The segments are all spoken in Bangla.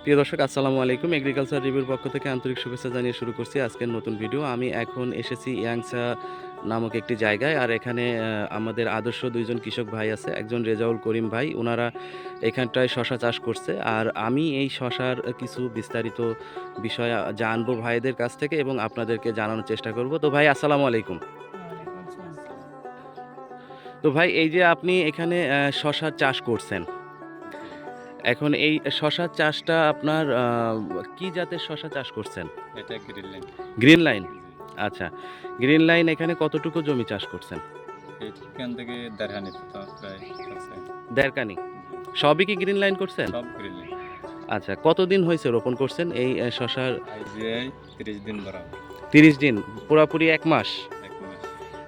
প্রিয় দর্শক, আসসালামু আলাইকুম। এগ্রিকালচার রিভিউর পক্ষ থেকে আন্তরিক শুভেচ্ছা জানিয়ে শুরু করছি আজকের নতুন ভিডিও। আমি এখন এসেছি ইয়াংসা নামক একটি জায়গায়। আর এখানে আমাদের আদর্শ দুইজন কৃষক ভাই আছে। একজন রেজাউল করিম ভাই, ওনারা এখানটায় শশা চাষ করছে। আর আমি এই শশার কিছু বিস্তারিত বিষয় জানবো ভাইদের কাছ থেকে এবং আপনাদেরকে জানানোর চেষ্টা করব। তো ভাই, আসসালামু আলাইকুম। ওয়ালাইকুম আসসালাম। তো ভাই, এই যে আপনি এখানে শশার চাষ করছেন, জি, এখন এই শশার চাষটা আপনার কি জাতের শশা চাষ করছেন? এটা গ্রিন লাইন। Green line. জি, আচ্ছা, গ্রিন লাইন এখানে কতটুকু জমি চাষ করছেন? এইখান থেকে দেড়হানি তো প্রায় আছে। দেড়কানি। জি, সবই কি গ্রিন লাইন করছেন? সব গ্রিন লাইন। আচ্ছা, কতদিন হয়েছে রোপণ করছেন এই শশার? আইজিআই 30 দিন বরাবর, 30 দিন, পুরাপুরি 1 মাস। 1 মাস।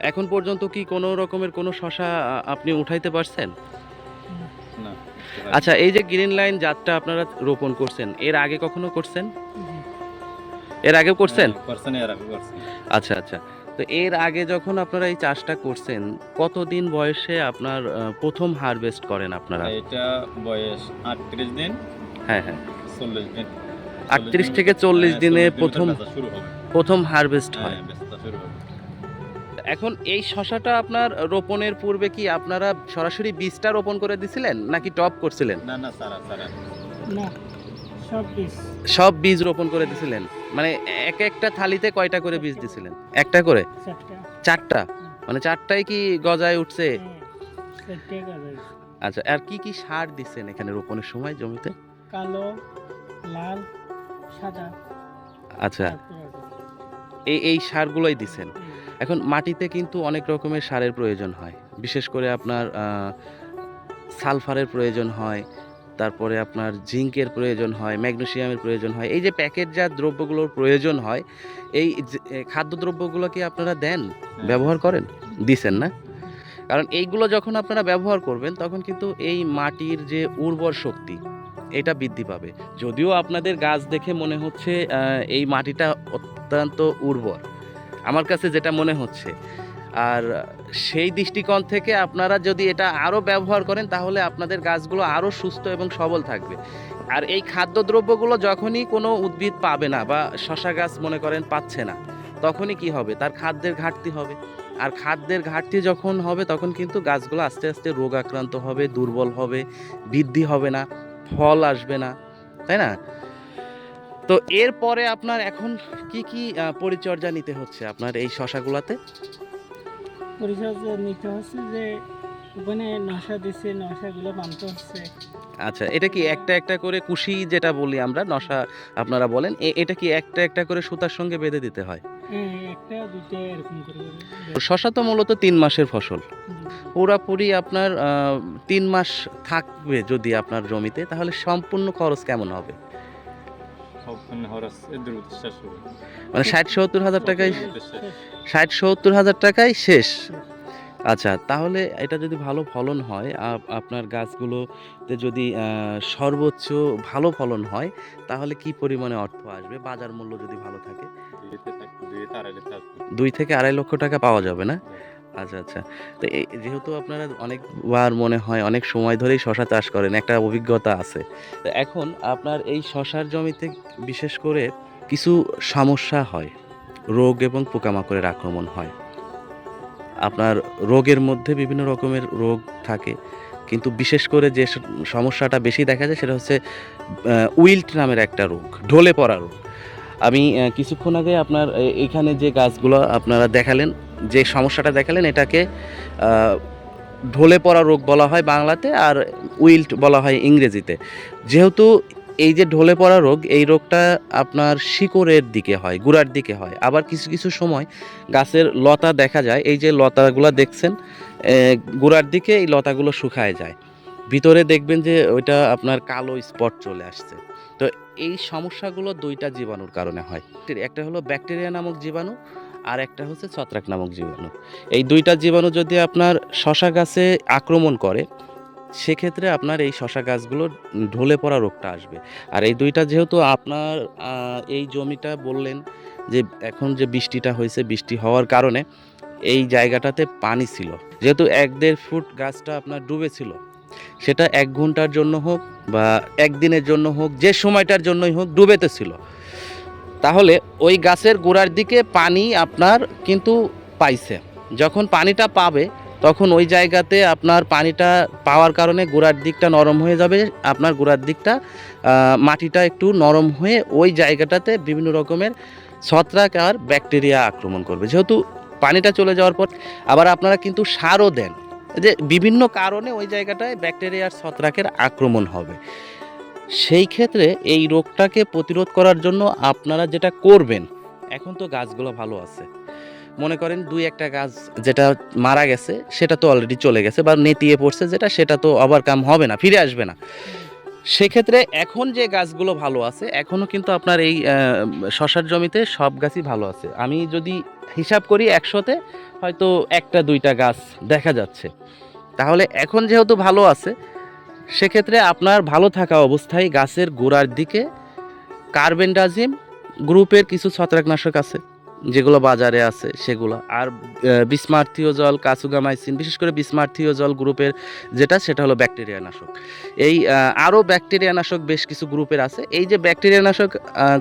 এখন পর্যন্ত কি কোনো রকমের কোনো শশা আপনি উঠাইতে পারছেন? না, না, উঠতে পারি আচ্ছা, না। এই যে গ্রিন লাইন জাতটা আপনারা রোপণ করছেন, এর আগে কখনো করছেন? জি, এর আগেও করছেন? হ্যাঁ, করছেন এর আগে করছেন। আচ্ছা, আচ্ছা। তো এর আগে যখন আপনারা এই চাষটা করছেন, কতদিন বয়সে আপনার প্রথম হারভেস্ট করেন আপনারা? এটা বয়স 38 দিন, হ্যাঁ, হ্যাঁ। 40 দিন। 38 থেকে 40 দিনে 40 প্রথম বেচা শুরু হবে। প্রথম হারভেস্ট হ্যাঁ, হয়। বেচা শুরু হবে। এখন এই শশাটা আপনার রোপণের পূর্বে কি আপনারা সরাসরি বীজটা রোপণ করে দিছিলেন নাকি টব করছিলেন? না, না, সারা, সারা। না, সব বীজ সব বীজ রোপণ করে দিছিলেন? মানে এক একটা থালিতে কয়টা করে বীজ দিছিলেন? একটা করে? চারটা। 4টা? মানে 4টাই কি গজায় উঠছে? হ্যাঁ, চারটে গাছ। আচ্ছা, আর কি কি সার দিছেন এখানে রোপণের সময় জমিতে? কালো, লাল, সাদা। আচ্ছা, তারপরে এই সারগুলোই দিছেন। এই এখন মাটিতে কিন্তু অনেক রকমের সারের প্রয়োজন হয়। বিশেষ করে আপনার সালফারের প্রয়োজন হয়, তারপরে আপনার জিঙ্কের প্রয়োজন হয়, ম্যাগনেসিয়ামের প্রয়োজন হয়। এই যে প্যাকেটজাত দ্রব্যগুলোর প্রয়োজন হয়, এই যে খাদ্যদ্রব্যগুলো কি আপনারা দেন? হ্যাঁ, ব্যবহার করেন? দিছেন না? হুম, কারণ এইগুলো যখন আপনারা ব্যবহার করবেন, তখন কিন্তু এই মাটির যে উর্বর শক্তি, এটা বৃদ্ধি পাবে। যদিও আপনাদের গাছ দেখে মনে হচ্ছে এই মাটিটা অত্যন্ত উর্বর। আমার কাছে যেটা মনে হচ্ছে। আর সেই দৃষ্টিকোণ থেকে আপনারা যদি এটা আরও ব্যবহার করেন, তাহলে আপনাদের গাছগুলো আরও সুস্থ এবং সবল থাকবে। আর এই খাদ্যদ্রব্যগুলো যখনই কোনো উদ্ভিদ পাবে না বা শশা গাছ মনে করেন পাচ্ছে না, তখনই কি হবে? তার খাদ্যের ঘাটতি হবে। আর খাদ্যের ঘাটতি যখন হবে, তখন কিন্তু গাছগুলো আস্তে আস্তে রোগাক্রান্ত হবে, দুর্বল হবে, বৃদ্ধি হবে না, ফল আসবে না, তাই না? তো এরপরে আপনার এখন কি কি পরিচর্যা নিতে হচ্ছে আপনার এই শশাগুলাতে? পরিচর্যা নিতে হচ্ছে যে ওখানে নশা দিচ্ছে, নশাগুলো মানতে হচ্ছে। আচ্ছা, এটা কি একটা একটা করে কুশি যেটা বলি আমরা, নশা আপনারা বলেন, এটা কি একটা একটা করে সুতার সঙ্গে বেঁধে দিতে হয়? হ্যাঁ, একটা দুইটা এরকম করে শশা তো মূলত 3 মাসের ফসল। জি, পুরাপুরি আপনার 3 মাস থাকবে যদি আপনার জমিতে, তাহলে সম্পূর্ণ খরচ কেমন হবে? সবখানে খরচ দ্রুত শেষ হবে। মানে 60-70 হাজার টাকায়, দ্রুত শেষ। 60-70 হাজার টাকায় শেষ। আচ্ছা, তাহলে এটা যদি ভালো ফলন হয়, আপনার গাছগুলোতে যদি সর্বোচ্চ ভালো ফলন হয়, তাহলে কি পরিমাণে অর্থ আসবে? বাজার মূল্য যদি ভালো থাকে? 2-2.5 আসবে। 2 থেকে 2.5 লক্ষ টাকা পাওয়া যাবে না? আচ্ছা, আচ্ছা। তো যেহেতু আপনারা অনেকবার মনে হয় অনেক সময় ধরেই শশা চাষ করেন, একটা অভিজ্ঞতা আছে। তো এখন আপনার এই শশার জমিতে বিশেষ করে কিছু সমস্যা হয়। রোগ এবং পোকামাকড়ের আক্রমণ হয়। আপনার রোগের মধ্যে বিভিন্ন রকমের রোগ থাকে। কিন্তু বিশেষ করে যে সমস্যাটা বেশি দেখা যায়, সেটা হচ্ছে উইল্ট নামের একটা রোগ, ঢলে পড়া রোগ। আমি কিছুক্ষণ আগে আপনার এইখানে যে গাছগুলো আপনারা দেখালেন, যে সমস্যাটা দেখালেন, এটাকে আ ঢলে পড়া রোগ বলা হয় বাংলাতে, আর উইল্ট বলা হয় ইংরেজিতে। যেহেতু এই যে ঢলে পড়া রোগ, এই রোগটা আপনার শিকড়ের দিকে হয়, গোড়ার দিকে হয়। আবার কিছু কিছু সময় গাছের লতা দেখা যায়, এই যে লতাগুলা দেখছেন, গোড়ার দিকে এই লতাগুলো শুকায় যায়। ভিতরে দেখবেন যে ওইটা আপনার কালো স্পট চলে আসছে। তো এই সমস্যাগুলো 2টা জীবাণুর কারণে হয়। একটা হলো ব্যাকটেরিয়া নামক জীবাণু, আর একটা হচ্ছে ছত্রাক নামক জীবাণু। এই 2টা জীবাণু যদি আপনার শশা গাছে আক্রমণ করে, সেক্ষেত্রে আপনার এই শশা গাছগুলোর ঢলে পড়া রোগটা আসবে। আর এই 2টা যেহেতু আপনার এই জমিটা বললেন যে এখন যে বৃষ্টিটা হয়েছে, বৃষ্টি হওয়ার কারণে এই জায়গাটাতে পানি ছিল। যেহেতু 1-1.5 ফুট গাছটা আপনার ডুবে ছিল, সেটা 1 ঘন্টার জন্য হোক বা 1 দিনের জন্য হোক, যে সময়টার জন্যই হোক ডুবেতে ছিল, তাহলে ওই গাছের গোড়ার দিকে পানি আপনার কিন্তু পাইছে। যখন পানিটা পাবে তখন ওই জায়গাতে আপনার পানিটা পাওয়ার কারণে গোড়ার দিকটা নরম হয়ে যাবে, আপনার গোড়ার দিকটা মাটিটা একটু নরম হয়ে ওই জায়গাটাতে বিভিন্ন রকমের ছত্রাক আর ব্যাকটেরিয়া আক্রমণ করবে। যেহেতু পানিটা চলে যাওয়ার পর আবার আপনারা কিন্তু সারও দেন, যে বিভিন্ন কারণে ওই জায়গাটায় ব্যাকটেরিয়ার ছত্রাকের আক্রমণ হবে। সেই ক্ষেত্রে এই রোগটাকে প্রতিরোধ করার জন্য আপনারা যেটা করবেন, এখন তো গাছগুলো ভালো আছে, মনে করেন 2-1টা গাছ যেটা মারা গেছে সেটা তো অলরেডি চলে গেছে বা নেতিয়ে পড়ছে, যেটা সেটা তো ওভারকাম হবে না, ফিরে আসবে না। সেক্ষেত্রে এখন যে গাছগুলো ভালো আছে, এখনও কিন্তু আপনার এই শশার জমিতে সব গাছই ভালো আছে। আমি যদি হিসাব করি 100তে হয়তো 1টা-2টা গাছ দেখা যাচ্ছে। তাহলে এখন যেহেতু ভালো আছে, সেক্ষেত্রে আপনার ভালো থাকা অবস্থায় গাছের গোড়ার দিকে কার্বেন্ডাজিম গ্রুপের কিছু ছত্রাকনাশক আছে যেগুলো বাজারে আছে সেগুলো, আর বিসমার্থিওজল, কাসুগামাইসিন, বিশেষ করে বিসমার্থিওজল গ্রুপের যেটা, সেটা হলো ব্যাকটেরিয়া নাশক। এই আরও ব্যাকটেরিয়া নাশক বেশ কিছু গ্রুপের আছে। এই যে ব্যাকটেরিয়া নাশক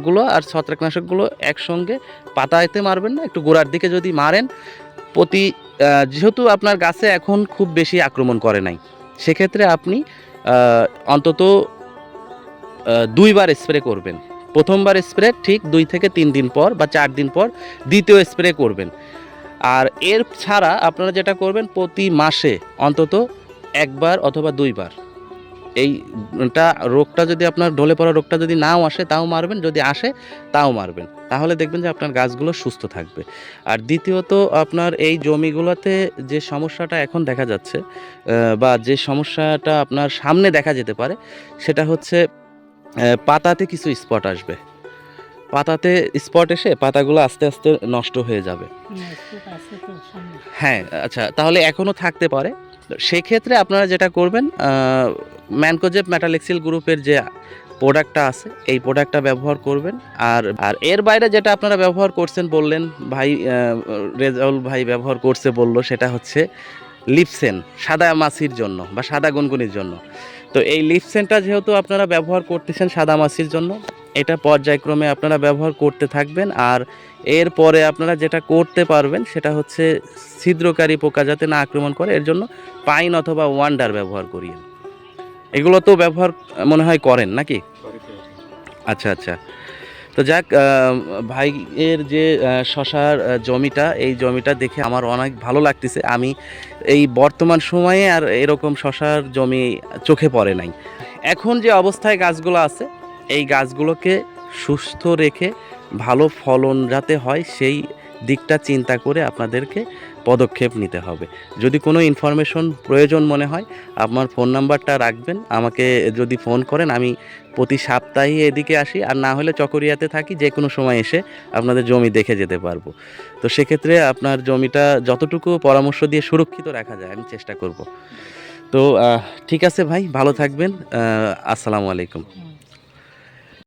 গুলো আর ছত্রাকনাশকগুলো একসঙ্গে পাতাতে মারবেন না, একটু গোড়ার দিকে যদি মারেন প্রতি যেহেতু আপনার গাছে এখন খুব বেশি আক্রমণ করে নাই, সেক্ষেত্রে আপনি অন্তত 2বার স্প্রে করবেন। প্রথমবার স্প্রে ঠিক 2 থেকে 3 দিন পর বা 4 দিন পর দ্বিতীয় স্প্রে করবেন। আর এর ছাড়া আপনারা যেটা করবেন, প্রতি মাসে অন্তত 1বার অথবা 2বার এইটা রোগটা যদি আপনার ঢলে পড়া রোগটা যদি নাও আসে তাও মারবেন, যদি আসে তাও মারবেন। তাহলে দেখবেন যে আপনার গাছগুলো সুস্থ থাকবে। আর দ্বিতীয়ত, আপনার এই জমিগুলোতে যে সমস্যাটা এখন দেখা যাচ্ছে বা যে সমস্যাটা আপনার সামনে দেখা যেতে পারে, সেটা হচ্ছে পাতাতে কিছু স্পট আসবে। পাতাতে স্পট এসে পাতাগুলো আস্তে আস্তে নষ্ট হয়ে যাবে। স্পট আছে তো সামনে। হ্যাঁ, আচ্ছা, তাহলে এখনও থাকতে পারে। তো সেক্ষেত্রে আপনারা যেটা করবেন, ম্যানকোজেব মেটালেক্সিল গ্রুপের যে প্রোডাক্টটা আছে এই প্রোডাক্টটা ব্যবহার করবেন। আর আর এর বাইরে যেটা আপনারা ব্যবহার করছেন বললেন ভাই, রেজাউল ভাই ব্যবহার করছে বললো, সেটা হচ্ছে লিপসেন, সাদা মাছির জন্য বা সাদা গুনগুনির জন্য। তো এই লিপসেনটা যেহেতু আপনারা ব্যবহার করতেছেন সাদা মাছির জন্য, এটা পর্যায়ক্রমে আপনারা ব্যবহার করতে থাকবেন। আর এরপরে আপনারা যেটা করতে পারবেন সেটা হচ্ছে ছিদ্রকারী পোকা যাতে না আক্রমণ করে, এর জন্য পাইন অথবা ওয়ান্ডার ব্যবহার করিয়েন। এগুলো তো ব্যবহার মনে হয় করেন নাকি? আচ্ছা আচ্ছা। তো যাক, ভাইয়ের যে শশার জমিটা, এই জমিটা দেখে আমার অনেক ভালো লাগতেছে। আমি এই বর্তমান সময়ে আর এরকম শশার জমি চোখে পড়ে নাই। এখন যে অবস্থায় গাছগুলো আছে, এই গাছগুলোকে সুস্থ রেখে ভালো ফলন যাতে হয় সেই দিকটা চিন্তা করে আপনাদেরকে পদক্ষেপ নিতে হবে। যদি কোনো ইনফরমেশন প্রয়োজন মনে হয়, আমার ফোন নাম্বারটা রাখবেন, আমাকে যদি ফোন করেন আমি প্রতি সপ্তাহে এদিকে আসি, আর না হলে চকরিয়াতে থাকি, যে কোনো সময় এসে আপনাদের জমি দেখে যেতে পারবো। তো সেক্ষেত্রে আপনার জমিটা যতটুকু পরামর্শ দিয়ে সুরক্ষিত রাখা যায় আমি চেষ্টা করব। তো ঠিক আছে ভাই, ভালো থাকবেন। আসসালামু আলাইকুম।